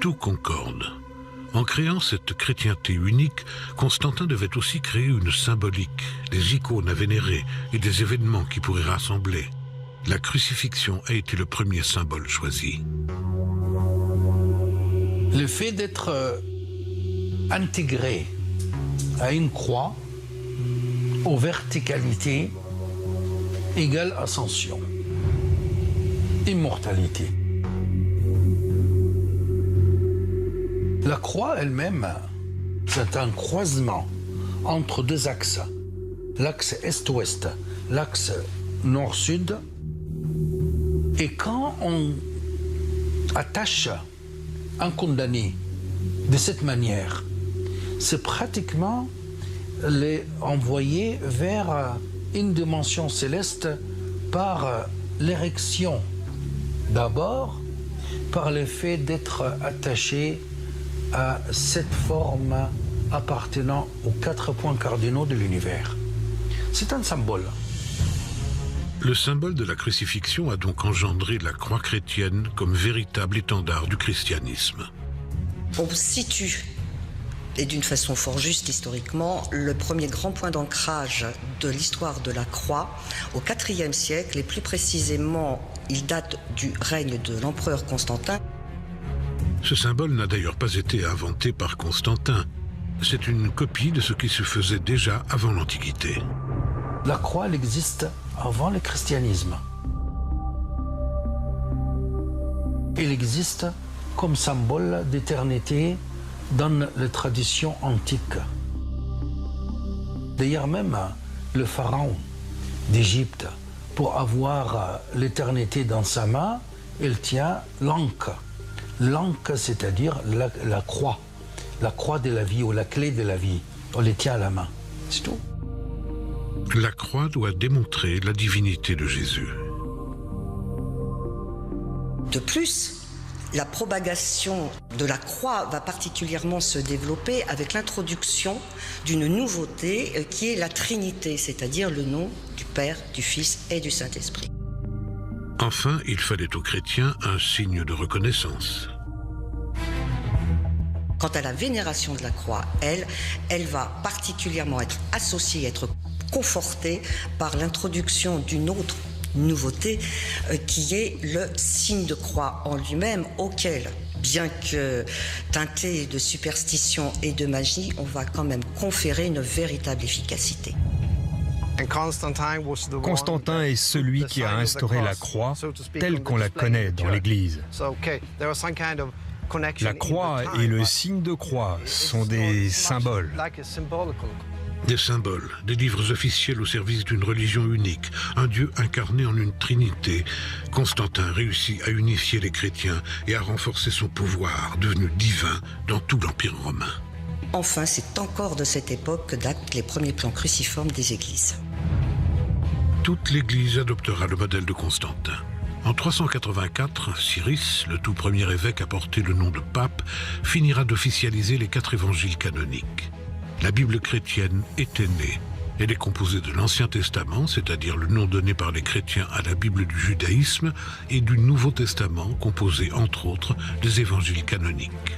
tout concorde. En créant cette chrétienté unique, Constantin devait aussi créer une symbolique, des icônes à vénérer et des événements qui pourraient rassembler. La crucifixion a été le premier symbole choisi. Le fait d'être intégré à une croix, aux verticalités, égale ascension, immortalité. La croix elle-même, c'est un croisement entre deux axes. L'axe est-ouest, l'axe nord-sud. Et quand on attache un condamné de cette manière, c'est pratiquement les envoyer vers une dimension céleste par l'érection. D'abord, par le fait d'être attaché à cette forme appartenant aux 4 points cardinaux de l'univers. C'est un symbole. Le symbole de la crucifixion a donc engendré la croix chrétienne comme véritable étendard du christianisme. On situe, et d'une façon fort juste historiquement, le premier grand point d'ancrage de l'histoire de la croix au IVe siècle, et plus précisément, il date du règne de l'empereur Constantin. Ce symbole n'a d'ailleurs pas été inventé par Constantin. C'est une copie de ce qui se faisait déjà avant l'Antiquité. La croix, elle existe avant le christianisme. Elle existe comme symbole d'éternité dans les traditions antiques. D'ailleurs même, le pharaon d'Égypte, pour avoir l'éternité dans sa main, il tient l'anque. L'anque, c'est-à-dire la croix de la vie ou la clé de la vie. On les tient à la main, c'est tout. La croix doit démontrer la divinité de Jésus. De plus, la propagation de la croix va particulièrement se développer avec l'introduction d'une nouveauté qui est la Trinité, c'est-à-dire le nom du Père, du Fils et du Saint-Esprit. Enfin, il fallait aux chrétiens un signe de reconnaissance. Quant à la vénération de la croix, elle va particulièrement être associée, être confortée par l'introduction d'une autre nouveauté qui est le signe de croix en lui-même, auquel, bien que teinté de superstition et de magie, on va quand même conférer une véritable efficacité. Constantin est celui qui a instauré la croix telle qu'on la connaît dans l'Église. La croix et le signe de croix sont des symboles. Des symboles, des livres officiels au service d'une religion unique, un Dieu incarné en une trinité. Constantin réussit à unifier les chrétiens et à renforcer son pouvoir, devenu divin dans tout l'Empire romain. Enfin, c'est encore de cette époque que datent les premiers plans cruciformes des églises. Toute l'Église adoptera le modèle de Constantin. En 384, Cyrus, le tout premier évêque à porter le nom de pape, finira d'officialiser les 4 évangiles canoniques. La Bible chrétienne était née. Elle est composée de l'Ancien Testament, c'est-à-dire le nom donné par les chrétiens à la Bible du judaïsme, et du Nouveau Testament, composé entre autres des évangiles canoniques.